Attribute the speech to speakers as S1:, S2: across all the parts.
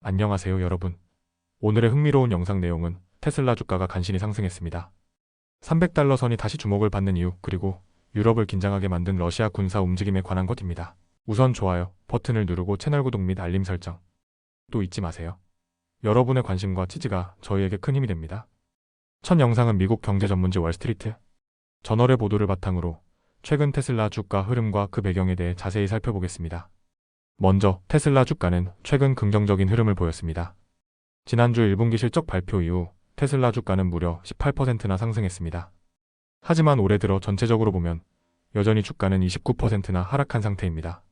S1: 안녕하세요 여러분. 오늘의 흥미로운 영상 내용은 테슬라 주가가 간신히 상승했습니다. 300달러 선이 다시 주목을 받는 이유, 그리고 유럽을 긴장하게 만든 러시아 군사 움직임에 관한 것입니다. 우선 좋아요 버튼을 누르고 채널 구독 및 알림 설정 또 잊지 마세요. 여러분의 관심과 지지가 저희에게 큰 힘이 됩니다. 첫 영상은 미국 경제 전문지 월스트리트 저널의 보도를 바탕으로 최근 테슬라 주가 흐름과 그 배경에 대해 자세히 살펴보겠습니다. 먼저 테슬라 주가는 최근 긍정적인 흐름을 보였습니다. 지난주 1분기 실적 발표 이후 테슬라 주가는 무려 18%나 상승했습니다. 하지만 올해 들어 전체적으로 보면 여전히 주가는 29%나 하락한 상태입니다.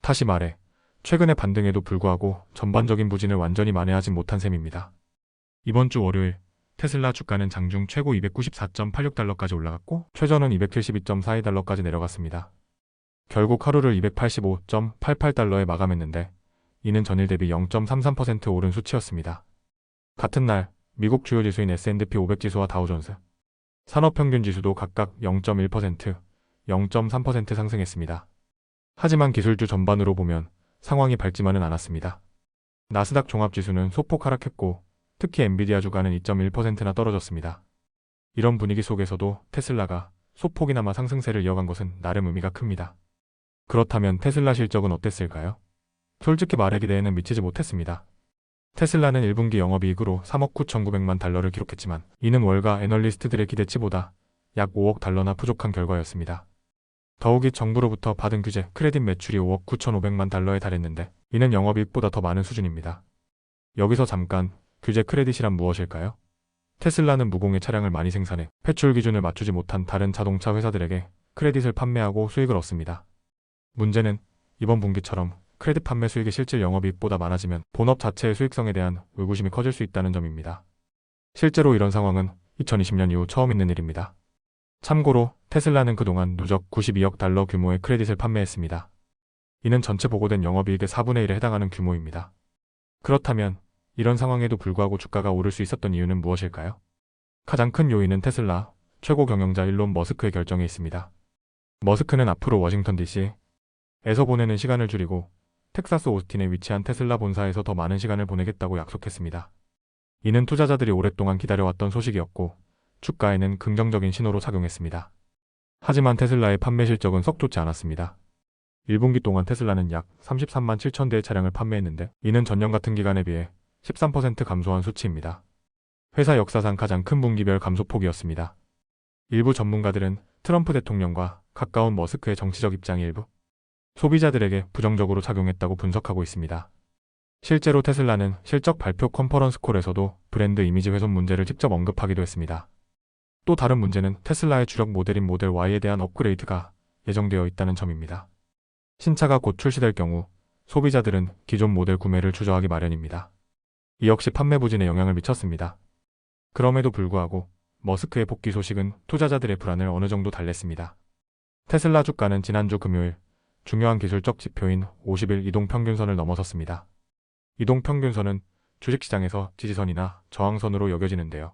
S1: 다시 말해 최근의 반등에도 불구하고 전반적인 부진을 완전히 만회하지 못한 셈입니다. 이번 주 월요일 테슬라 주가는 장중 최고 294.86달러까지 올라갔고 최저는 272.42달러까지 내려갔습니다. 결국 하루를 285.88달러에 마감했는데 이는 전일 대비 0.33% 오른 수치였습니다. 같은 날 미국 주요 지수인 S&P 500 지수와 다우존스 산업평균 지수도 각각 0.1%, 0.3% 상승했습니다. 하지만 기술주 전반으로 보면 상황이 밝지만은 않았습니다. 나스닥 종합지수는 소폭 하락했고 특히 엔비디아 주가는 2.1%나 떨어졌습니다. 이런 분위기 속에서도 테슬라가 소폭이나마 상승세를 이어간 것은 나름 의미가 큽니다. 그렇다면 테슬라 실적은 어땠을까요? 솔직히 말해 기대에는 미치지 못했습니다. 테슬라는 1분기 영업이익으로 3억 9,900만 달러를 기록했지만 이는 월가 애널리스트들의 기대치보다 약 5억 달러나 부족한 결과였습니다. 더욱이 정부로부터 받은 규제 크레딧 매출이 5억 9,500만 달러에 달했는데 이는 영업이익보다 더 많은 수준입니다. 여기서 잠깐 규제 크레딧이란 무엇일까요? 테슬라는 무공해 차량을 많이 생산해 폐출 기준을 맞추지 못한 다른 자동차 회사들에게 크레딧을 판매하고 수익을 얻습니다. 문제는 이번 분기처럼 크레딧 판매 수익이 실질 영업이익보다 많아지면 본업 자체의 수익성에 대한 의구심이 커질 수 있다는 점입니다. 실제로 이런 상황은 2020년 이후 처음 있는 일입니다. 참고로 테슬라는 그동안 누적 92억 달러 규모의 크레딧을 판매했습니다. 이는 전체 보고된 영업이익의 4분의 1에 해당하는 규모입니다. 그렇다면 이런 상황에도 불구하고 주가가 오를 수 있었던 이유는 무엇일까요? 가장 큰 요인은 테슬라 최고 경영자 일론 머스크의 결정에 있습니다. 머스크는 앞으로 워싱턴 DC에서 보내는 시간을 줄이고 텍사스 오스틴에 위치한 테슬라 본사에서 더 많은 시간을 보내겠다고 약속했습니다. 이는 투자자들이 오랫동안 기다려왔던 소식이었고 주가에는 긍정적인 신호로 작용했습니다. 하지만 테슬라의 판매 실적은 썩 좋지 않았습니다. 1분기 동안 테슬라는 약 33만 7천 대의 차량을 판매했는데 이는 전년 같은 기간에 비해 13% 감소한 수치입니다. 회사 역사상 가장 큰 분기별 감소폭이었습니다. 일부 전문가들은 트럼프 대통령과 가까운 머스크의 정치적 입장이 일부 소비자들에게 부정적으로 작용했다고 분석하고 있습니다. 실제로 테슬라는 실적 발표 컨퍼런스 콜에서도 브랜드 이미지 훼손 문제를 직접 언급하기도 했습니다. 또 다른 문제는 테슬라의 주력 모델인 모델 Y에 대한 업그레이드가 예정되어 있다는 점입니다. 신차가 곧 출시될 경우 소비자들은 기존 모델 구매를 주저하기 마련입니다. 이 역시 판매 부진에 영향을 미쳤습니다. 그럼에도 불구하고 머스크의 복귀 소식은 투자자들의 불안을 어느 정도 달랬습니다. 테슬라 주가는 지난주 금요일 중요한 기술적 지표인 50일 이동평균선을 넘어섰습니다. 이동평균선은 주식시장에서 지지선이나 저항선으로 여겨지는데요.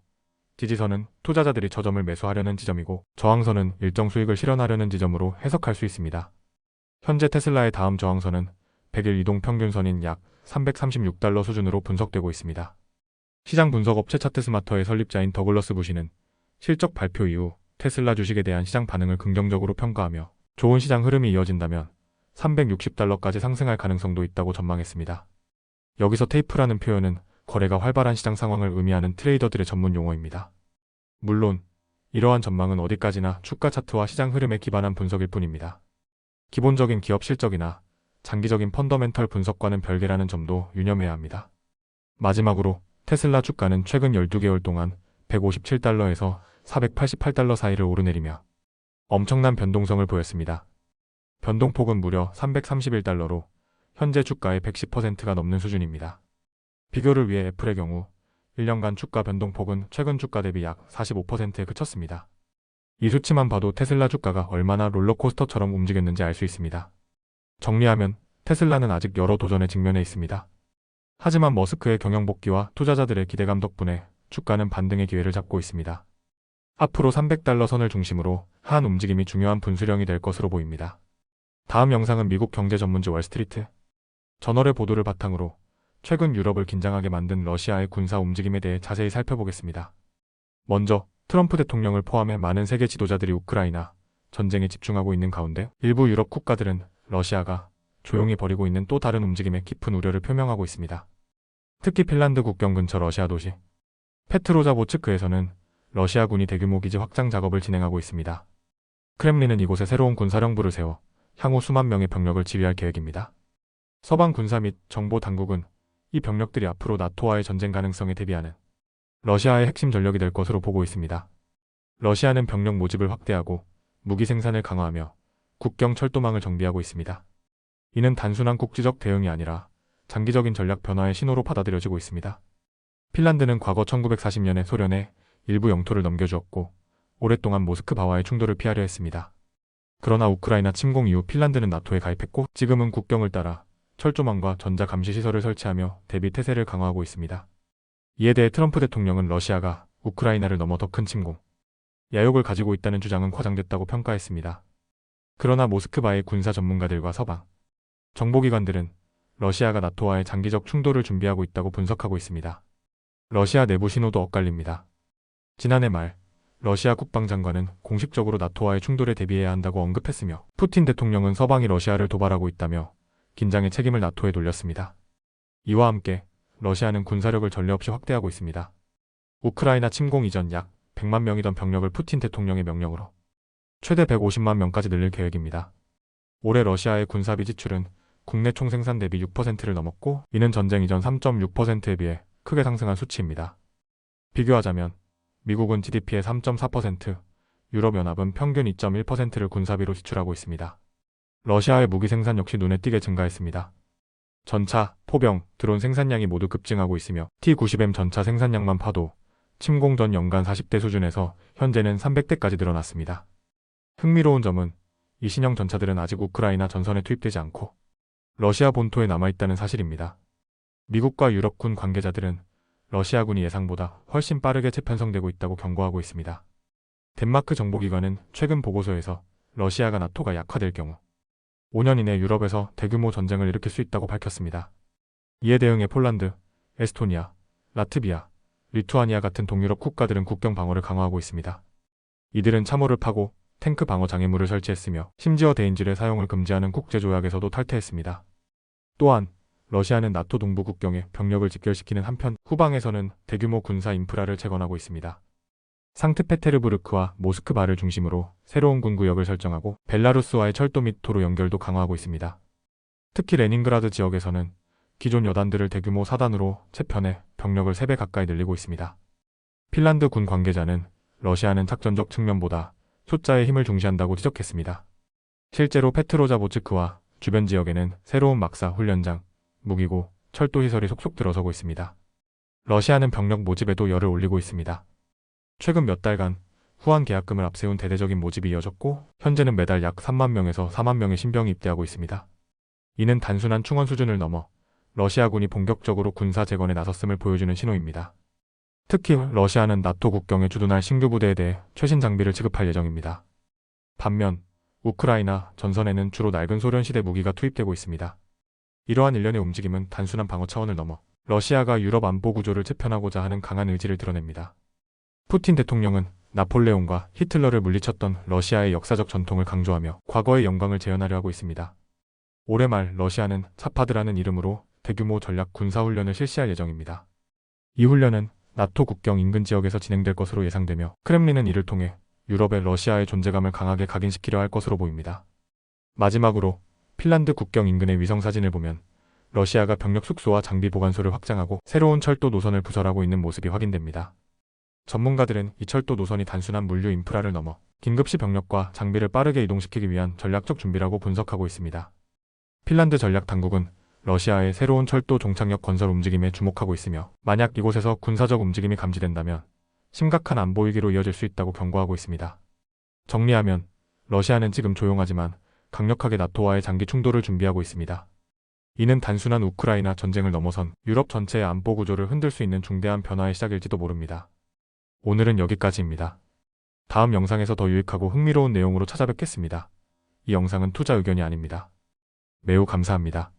S1: 지지선은 투자자들이 저점을 매수하려는 지점이고 저항선은 일정 수익을 실현하려는 지점으로 해석할 수 있습니다. 현재 테슬라의 다음 저항선은 100일 이동평균선인 약 336달러 수준으로 분석되고 있습니다. 시장 분석업체 차트스마터의 설립자인 더글러스 부시는 실적 발표 이후 테슬라 주식에 대한 시장 반응을 긍정적으로 평가하며 좋은 시장 흐름이 이어진다면 360달러까지 상승할 가능성도 있다고 전망했습니다. 여기서 테이프라는 표현은 거래가 활발한 시장 상황을 의미하는 트레이더들의 전문 용어입니다. 물론 이러한 전망은 어디까지나 주가 차트와 시장 흐름에 기반한 분석일 뿐입니다. 기본적인 기업 실적이나 장기적인 펀더멘털 분석과는 별개라는 점도 유념해야 합니다. 마지막으로 테슬라 주가는 최근 12개월 동안 157달러에서 488달러 사이를 오르내리며 엄청난 변동성을 보였습니다. 변동폭은 무려 331달러로 현재 주가의 110%가 넘는 수준입니다. 비교를 위해 애플의 경우 1년간 주가 변동폭은 최근 주가 대비 약 45%에 그쳤습니다. 이 수치만 봐도 테슬라 주가가 얼마나 롤러코스터처럼 움직였는지 알 수 있습니다. 정리하면 테슬라는 아직 여러 도전에 직면해 있습니다. 하지만 머스크의 경영 복귀와 투자자들의 기대감 덕분에 주가는 반등의 기회를 잡고 있습니다. 앞으로 300달러 선을 중심으로 한 움직임이 중요한 분수령이 될 것으로 보입니다. 다음 영상은 미국 경제 전문지 월스트리트 저널의 보도를 바탕으로 최근 유럽을 긴장하게 만든 러시아의 군사 움직임에 대해 자세히 살펴보겠습니다. 먼저 트럼프 대통령을 포함해 많은 세계 지도자들이 우크라이나 전쟁에 집중하고 있는 가운데 일부 유럽 국가들은 러시아가 조용히 벌이고 있는 또 다른 움직임에 깊은 우려를 표명하고 있습니다. 특히 핀란드 국경 근처 러시아 도시 페트로자보츠크에서는 러시아군이 대규모 기지 확장 작업을 진행하고 있습니다. 크렘린은 이곳에 새로운 군사령부를 세워 향후 수만 명의 병력을 지휘할 계획입니다. 서방 군사 및 정보 당국은 이 병력들이 앞으로 나토와의 전쟁 가능성에 대비하는 러시아의 핵심 전력이 될 것으로 보고 있습니다. 러시아는 병력 모집을 확대하고 무기 생산을 강화하며 국경 철도망을 정비하고 있습니다. 이는 단순한 국지적 대응이 아니라 장기적인 전략 변화의 신호로 받아들여지고 있습니다. 핀란드는 과거 1940년에 소련에 일부 영토를 넘겨주었고 오랫동안 모스크바와의 충돌을 피하려 했습니다. 그러나 우크라이나 침공 이후 핀란드는 나토에 가입했고 지금은 국경을 따라 철조망과 전자 감시 시설을 설치하며 대비 태세를 강화하고 있습니다. 이에 대해 트럼프 대통령은 러시아가 우크라이나를 넘어 더 큰 침공, 야욕을 가지고 있다는 주장은 과장됐다고 평가했습니다. 그러나 모스크바의 군사 전문가들과 서방 정보기관들은 러시아가 나토와의 장기적 충돌을 준비하고 있다고 분석하고 있습니다. 러시아 내부 신호도 엇갈립니다. 지난해 말 러시아 국방장관은 공식적으로 나토와의 충돌에 대비해야 한다고 언급했으며 푸틴 대통령은 서방이 러시아를 도발하고 있다며 긴장의 책임을 나토에 돌렸습니다. 이와 함께 러시아는 군사력을 전례 없이 확대하고 있습니다. 우크라이나 침공 이전 약 100만 명이던 병력을 푸틴 대통령의 명령으로 최대 150만 명까지 늘릴 계획입니다. 올해 러시아의 군사비 지출은 국내 총생산 대비 6%를 넘었고 이는 전쟁 이전 3.6%에 비해 크게 상승한 수치입니다. 비교하자면 미국은 GDP의 3.4%, 유럽연합은 평균 2.1%를 군사비로 지출하고 있습니다. 러시아의 무기 생산 역시 눈에 띄게 증가했습니다. 전차, 포병, 드론 생산량이 모두 급증하고 있으며 T-90M 전차 생산량만 봐도 침공 전 연간 40대 수준에서 현재는 300대까지 늘어났습니다. 흥미로운 점은 이 신형 전차들은 아직 우크라이나 전선에 투입되지 않고 러시아 본토에 남아있다는 사실입니다. 미국과 유럽군 관계자들은 러시아군이 예상보다 훨씬 빠르게 재편성되고 있다고 경고하고 있습니다. 덴마크 정보기관은 최근 보고서에서 러시아가 나토가 약화될 경우 5년 이내 유럽에서 대규모 전쟁을 일으킬 수 있다고 밝혔습니다. 이에 대응해 폴란드, 에스토니아, 라트비아, 리투아니아 같은 동유럽 국가들은 국경 방어를 강화하고 있습니다. 이들은 참호를 파고 탱크 방어 장애물을 설치했으며 심지어 대인질의 사용을 금지하는 국제조약에서도 탈퇴했습니다. 또한 러시아는 나토 동부 국경에 병력을 집결시키는 한편 후방에서는 대규모 군사 인프라를 재건하고 있습니다. 상트페테르부르크와 모스크바를 중심으로 새로운 군구역을 설정하고 벨라루스와의 철도 및 도로 연결도 강화하고 있습니다. 특히 레닌그라드 지역에서는 기존 여단들을 대규모 사단으로 재편해 병력을 3배 가까이 늘리고 있습니다. 핀란드 군 관계자는 러시아는 작전적 측면보다 숫자의 힘을 중시한다고 지적했습니다. 실제로 페트로자보츠크와 주변 지역에는 새로운 막사 훈련장, 무기고, 철도 시설이 속속 들어서고 있습니다. 러시아는 병력 모집에도 열을 올리고 있습니다. 최근 몇 달간 후한 계약금을 앞세운 대대적인 모집이 이어졌고 현재는 매달 약 3만 명에서 4만 명의 신병이 입대하고 있습니다. 이는 단순한 충원 수준을 넘어 러시아군이 본격적으로 군사 재건에 나섰음을 보여주는 신호입니다. 특히 러시아는 나토 국경에 주둔할 신규 부대에 대해 최신 장비를 지급할 예정입니다. 반면 우크라이나 전선에는 주로 낡은 소련 시대 무기가 투입되고 있습니다. 이러한 일련의 움직임은 단순한 방어 차원을 넘어 러시아가 유럽 안보 구조를 재편하고자 하는 강한 의지를 드러냅니다. 푸틴 대통령은 나폴레옹과 히틀러를 물리쳤던 러시아의 역사적 전통을 강조하며 과거의 영광을 재현하려 하고 있습니다. 올해 말 러시아는 차파드라는 이름으로 대규모 전략 군사훈련을 실시할 예정입니다. 이 훈련은 나토 국경 인근 지역에서 진행될 것으로 예상되며 크렘린은 이를 통해 유럽의 러시아의 존재감을 강하게 각인시키려 할 것으로 보입니다. 마지막으로 핀란드 국경 인근의 위성사진을 보면 러시아가 병력 숙소와 장비 보관소를 확장하고 새로운 철도 노선을 부설하고 있는 모습이 확인됩니다. 전문가들은 이 철도 노선이 단순한 물류 인프라를 넘어 긴급시 병력과 장비를 빠르게 이동시키기 위한 전략적 준비라고 분석하고 있습니다. 핀란드 전략 당국은 러시아의 새로운 철도 종착역 건설 움직임에 주목하고 있으며 만약 이곳에서 군사적 움직임이 감지된다면 심각한 안보 위기로 이어질 수 있다고 경고하고 있습니다. 정리하면 러시아는 지금 조용하지만 강력하게 나토와의 장기 충돌을 준비하고 있습니다. 이는 단순한 우크라이나 전쟁을 넘어선 유럽 전체의 안보 구조를 흔들 수 있는 중대한 변화의 시작일지도 모릅니다. 오늘은 여기까지입니다. 다음 영상에서 더 유익하고 흥미로운 내용으로 찾아뵙겠습니다. 이 영상은 투자 의견이 아닙니다. 매우 감사합니다.